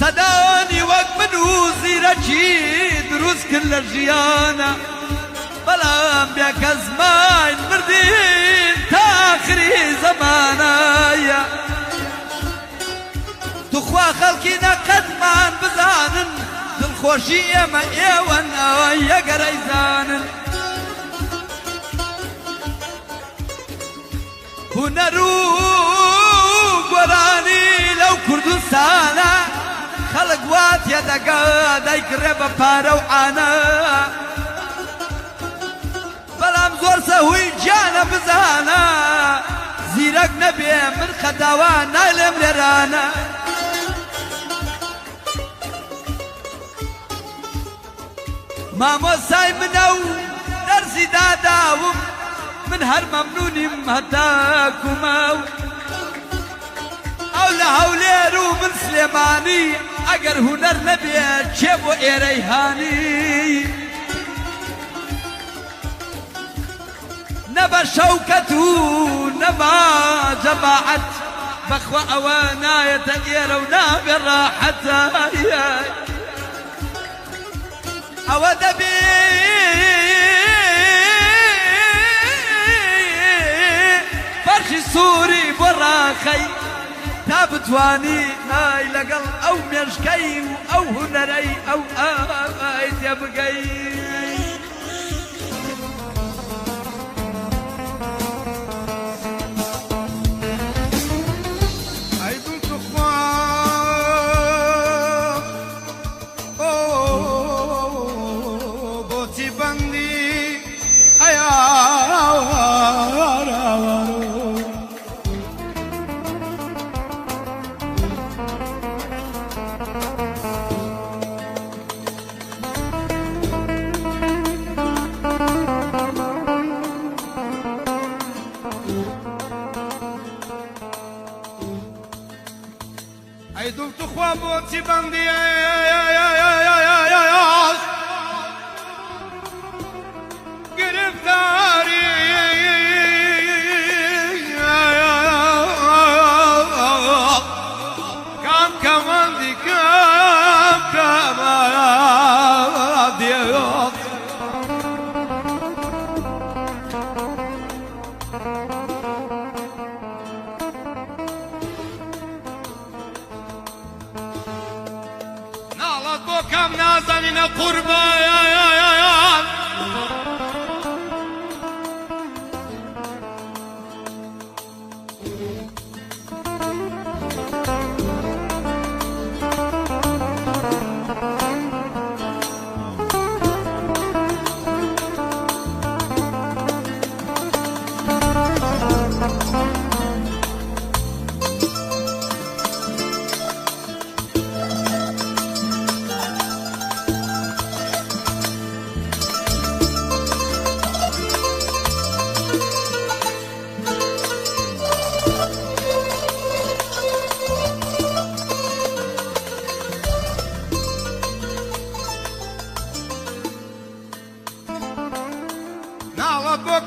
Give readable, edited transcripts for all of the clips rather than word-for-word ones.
سەداوانی وەک من و زیرەکی دروست کرد لە ژیانە بەڵام بێکە زمان مردین تا ئاخری زەمانایە توخوا خەڵکی نەقەتمان بزانن دڵخۆشی ئێمە ئێوەن یەگەرەیزانن هونەر و گۆرانی لەو کوردستانە خەڵک وا تێدەگا دەیکڕێ بە پارە و عانە بەڵام زۆر سەهووی گیانە بزانە زیرەک نەبێ من خەتاوا نایلێم لێرانە مامۆستای منە و دەرسی داداوم من هەر مەمنونیم هەتاکومە و ئەو لە هەولێر و من سلێمانی ئەگەر هونەر نەبێ چێ بۆ ئێرەی هانی نەبە شەوکەت و نەبا جەماعەت بەخوا ئەوە نایەتە ئێرە و نابێ ڕاحەتە ئەوە دەبێ فەرشی سووری بۆ ڕاخەی تا بتوانی ئای لەگەڵ ئەو مێشکەی و ئەو هونەرەی ئەو ئای تێ بگەی ئەی دوو توخوا بۆچی بەندی گرفتاری کام کەمەندی کام کەمەندی كم نازنين قربان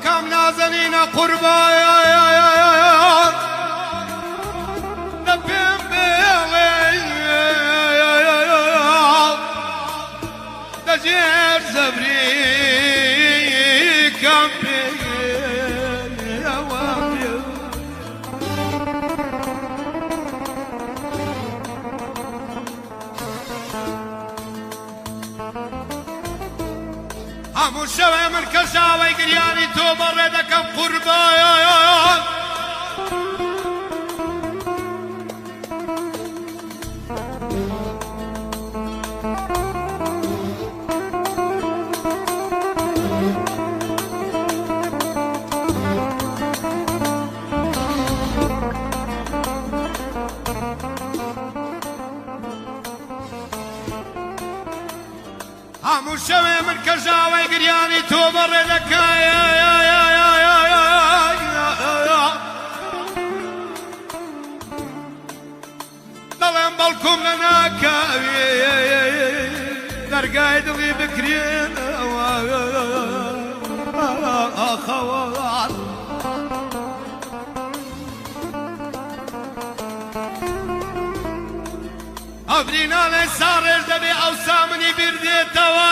كم نازنين قربان نبين بيلي دجير زبري كم همو شوه من کشاوه گریانی تو بره دکم قربان همو شوه من کشاوه گریانی تو بره دلم بالکم لناکاوی درگای دلی بکرین آخوات ئەڤرینا لە ساڕێژ دەبێ ئەو سامنی بردێتەوە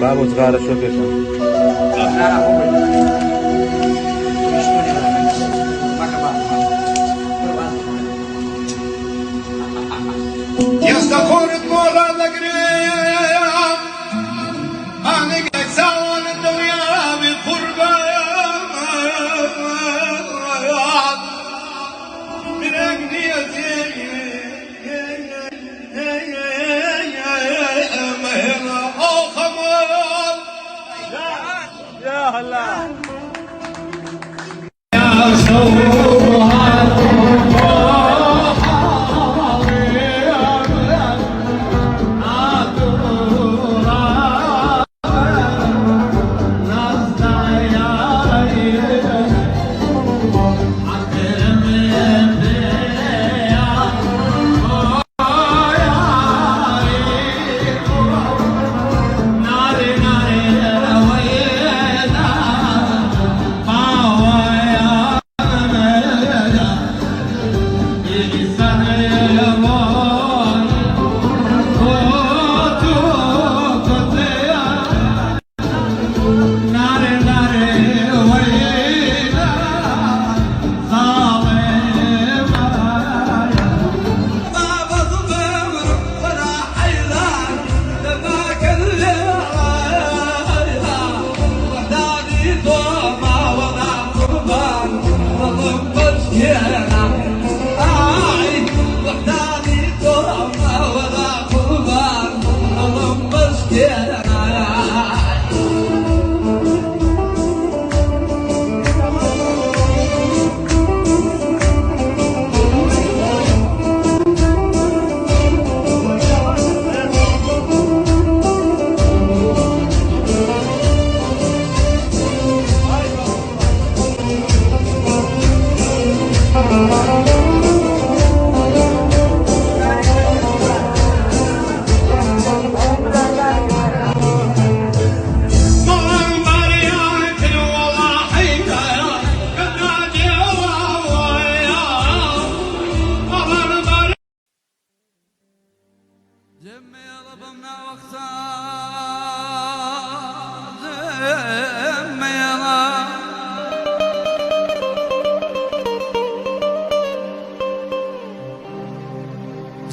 بابو صغار شو فيشن يستخورت مرة ذكريام أنا قد ساوى الدنيا بقربان من أغنيتي مهلا أو خمال يا هلا يا سوها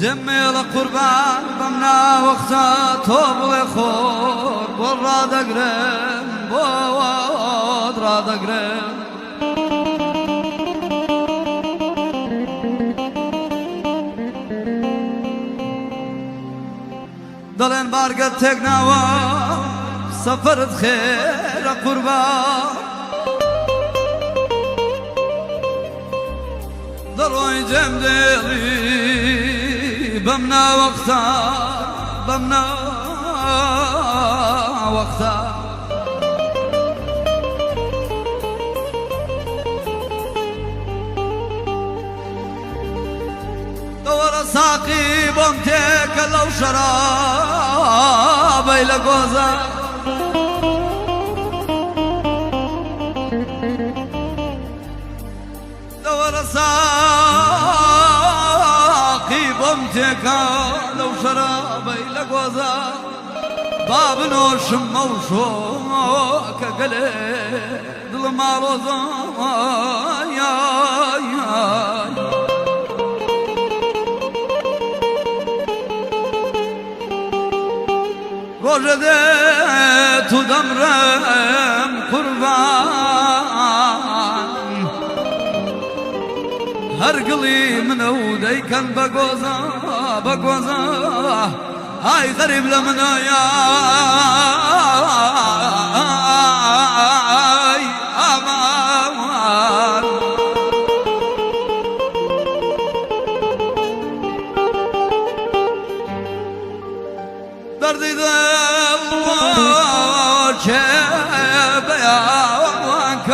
جميل قربان بمنا وقتا توب خور برا دقرم بود را دقرم دلن بارقت تقناوا سفرت خير قربان ديدم ديلي بمنا وقتا بمنا وقتا دور ساقي بمتك لو شرابي لقوزا دور ساقي بمتك لو شرابي لقوزا باب نوش موشو كقلي دل ما روزا يا روجده تو دمرم قربان هر قلي منو ديكن بقوزا بقوزا هاي غريب لمنا يا امان دردي بيانك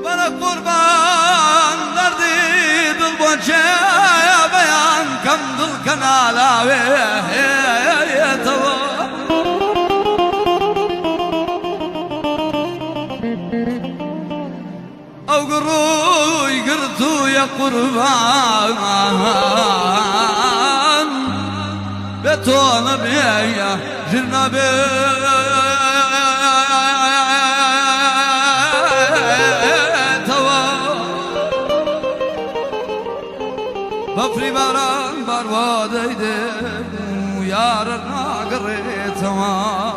وانا قربان دردي بالبوجه بيان كم دل كنالاوي او قروي قرتو يا قربان بتونا بيا جرنا بتوا بفري باران بارواديد ويارنا قريتوا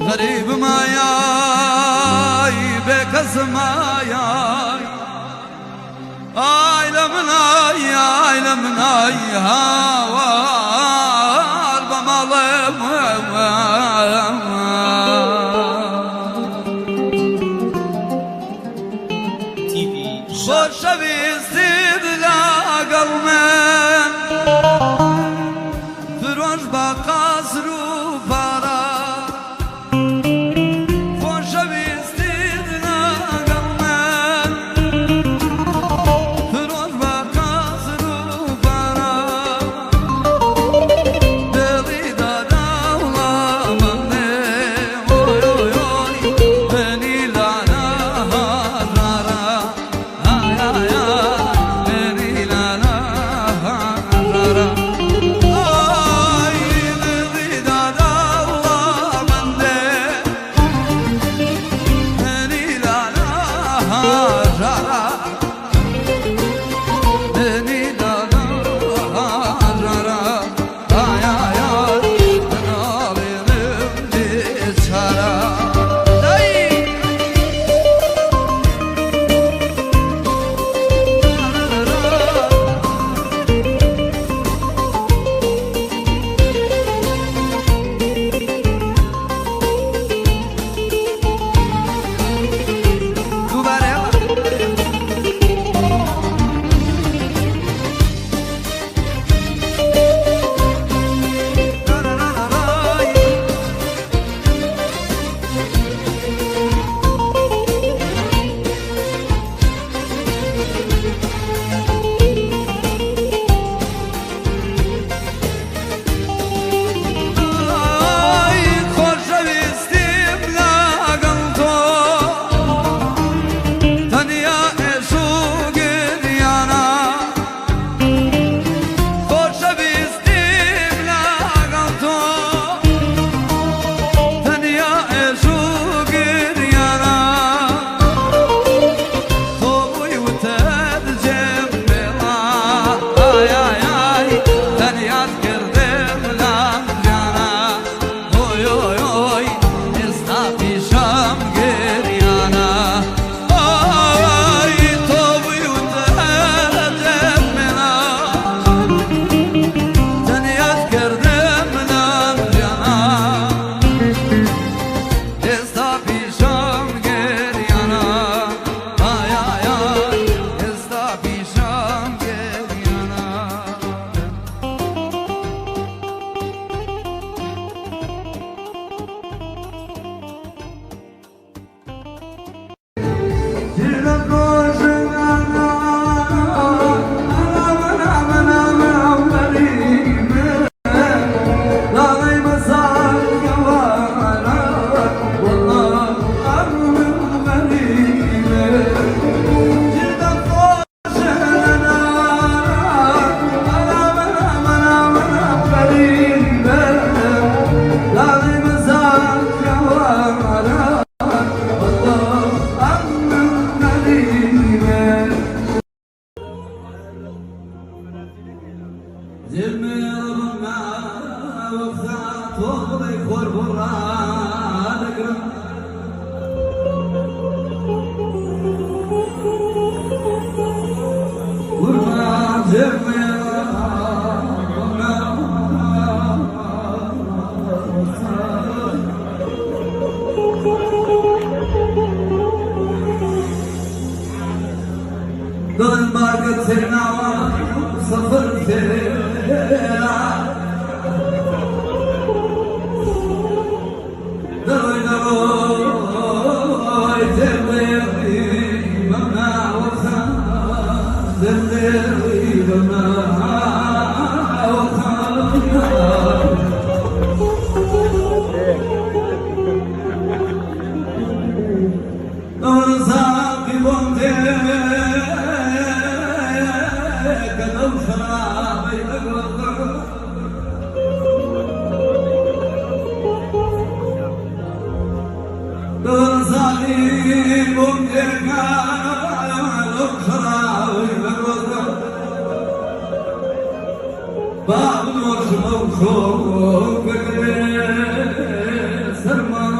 غريب ما ياي بكس ما ياي آي لمناي آي لمناي هاوار بمالم خوش بيستيد لا قلمن فروش بقصر وفرا خوش بيستيد لا قلمن فروش بقصر وفرا دلي دادا والله مني اوي اوي اوي بني لانا هزارا بني لانا هزارا تۆڵی خۆر بۆ ڕادەگرم ورمان جێمێ دڵم باگت سێناوە سەفەر تێرا دەڕۆی دەڕۆی تێڵێڕی بەم ناوەخە تێڵێڕی بەم ناوەخە دەوڵە ساقی بۆم تێ كلو شرابي أقرب برزاني ممتلكا كلو شرابي أقرب باب الوش موشوق سرمان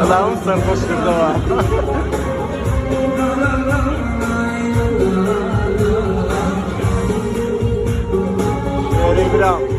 Adamın sarhoş şurada var. Şöyle bir an.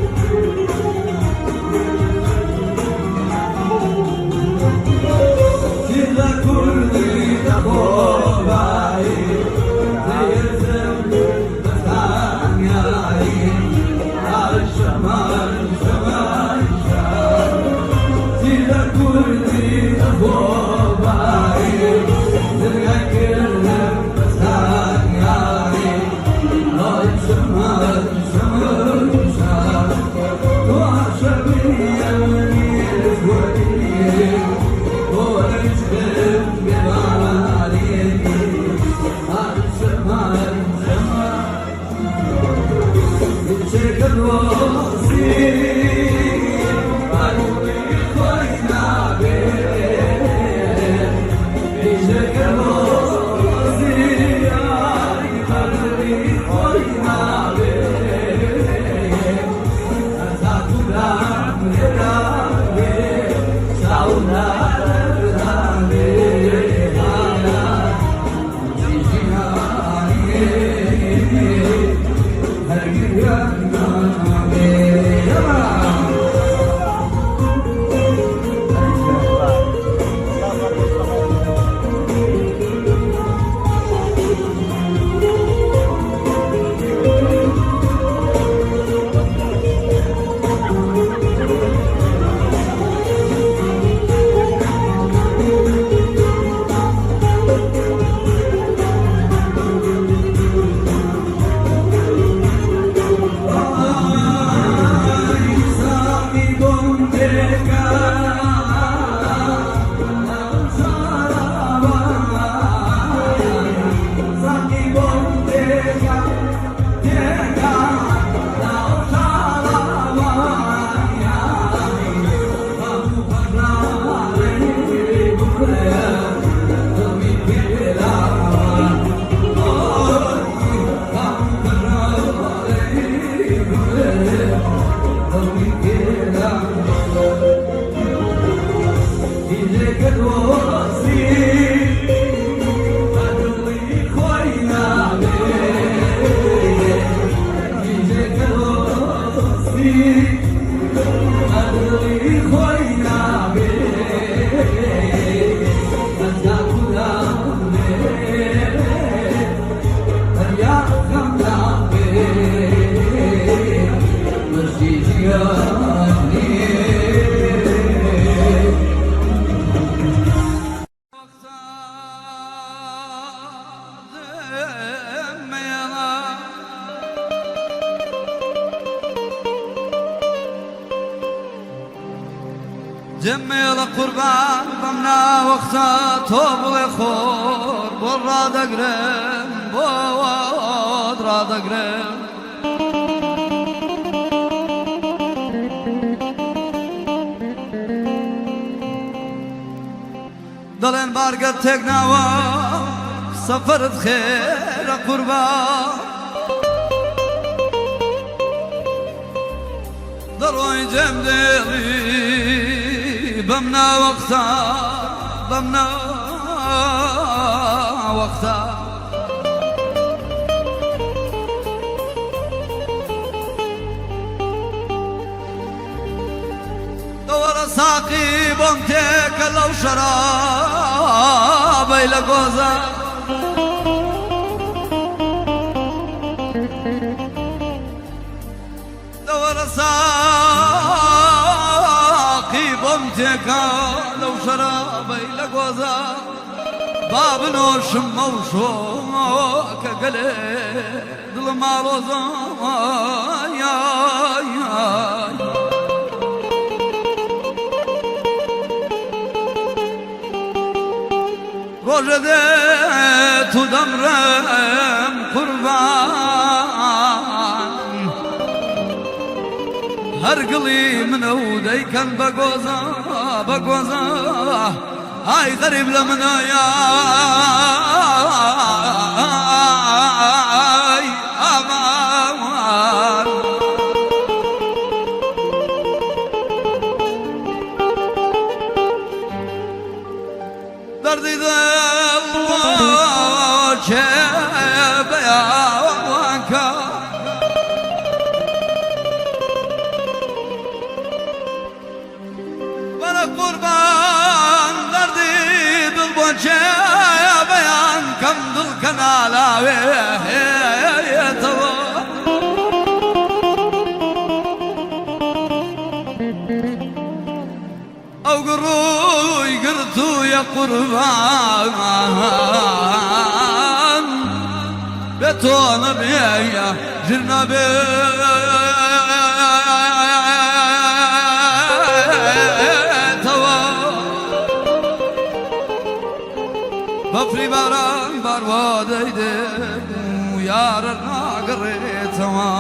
جميل قربان بمنا وقتا تۆ بڵێ خۆر بۆ ڕادەگرم بۆ ڕادەگرم دەڵێن بارگەت تێک ناوە سەفەرت خێرە قوربان دەڕۆی جێم دێڵی بەم ناوەقتا بەم ناوەقتا دەوەرە ساقی بۆم تێکە لەو شەرابەی لە گۆزە دەوەرە ساقی بۆم تێکە لەو شەرابەی لە گۆزە با بنۆشم مەوشۆ کە گەلێ دڵم ئاڵۆزە ڕۆژە دێت و دەمرم قوربان هەرگڵی منە و دەیکەن بە گۆزە بە گۆزە ئای غەریب لە منەیە ئامان دەردی دڵ چێ بەیاوانکە بەرە قوربان دەردی دڵ بۆ چێ بەیان کەم دڵکە نالاوێتەوە ئەو گڕووی گرتوویە قوربان بێ تۆ نەبێیە ژر نەبێتەوە بەفری باران باروا دەیدێت و یارە ناگەڕێتەوە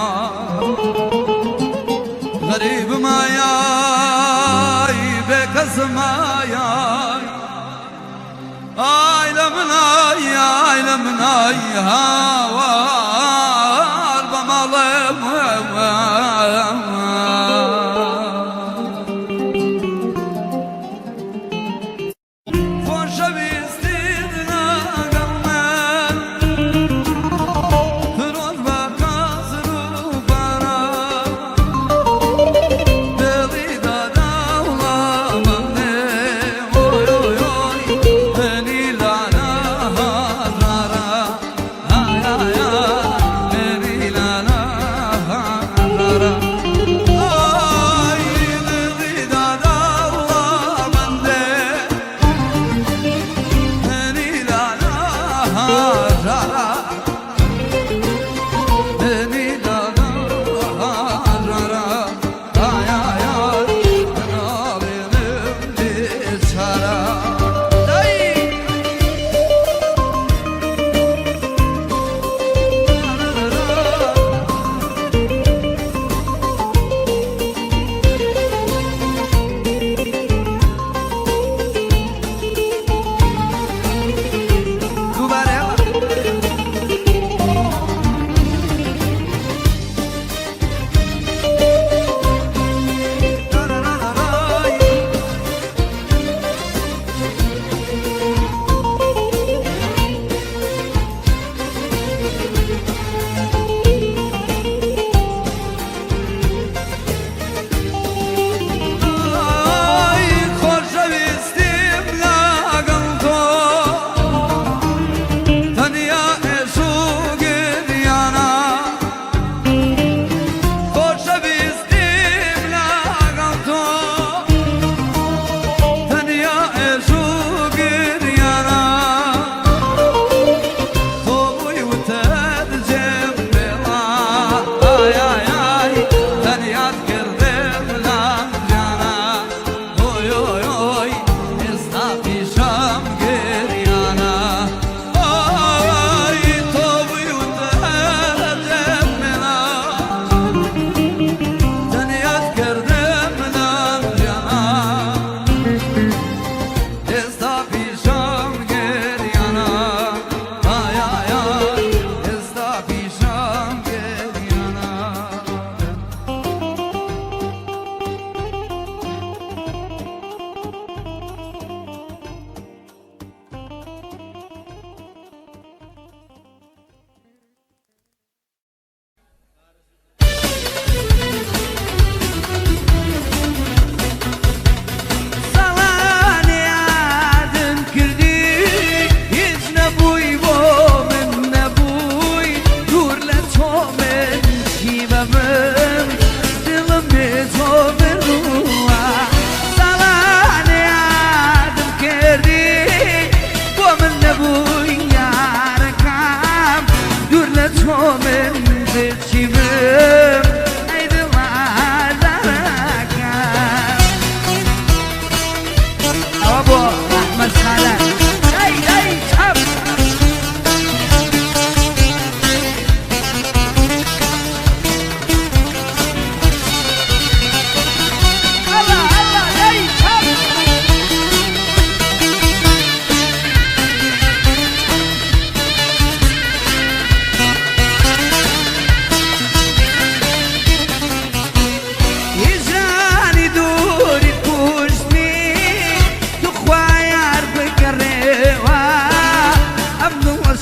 غەریبم ئایای بێ کەسم ئایای ئای لە منای ئای لە منای هاوار بە ماڵێم ay ay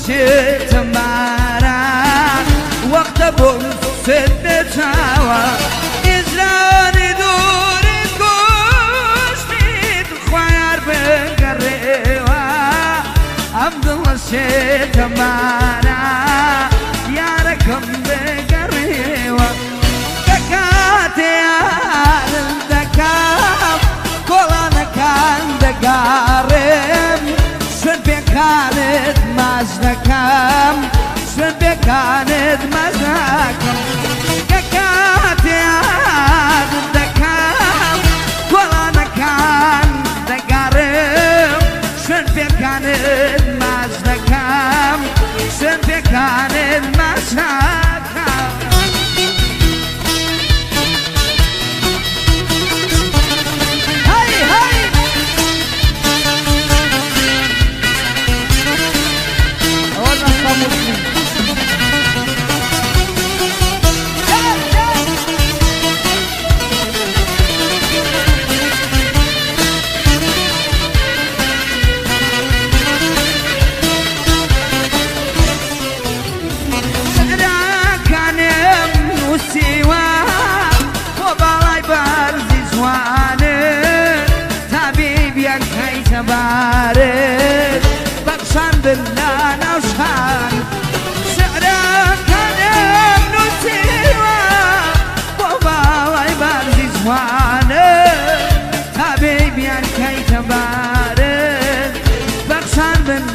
شيت مارا وقت بوسد تاوا إزراني دوري كوشتي خوار بقريوا عبد الله شيت مارا يا ركم بقريوا دكاتي الدكام كولانا كان دقارم شن بكانت مزنكم شن بكانت مزنكم دكاتي الدكام كولانا كان دقارم شن بكانت مزنكم شن بكانت مزنكم بارد بقشان بالله وشان شعرك كان ابن سيوا بابا ويبان زوانه حبيبي الكي تبارد بقشان بالله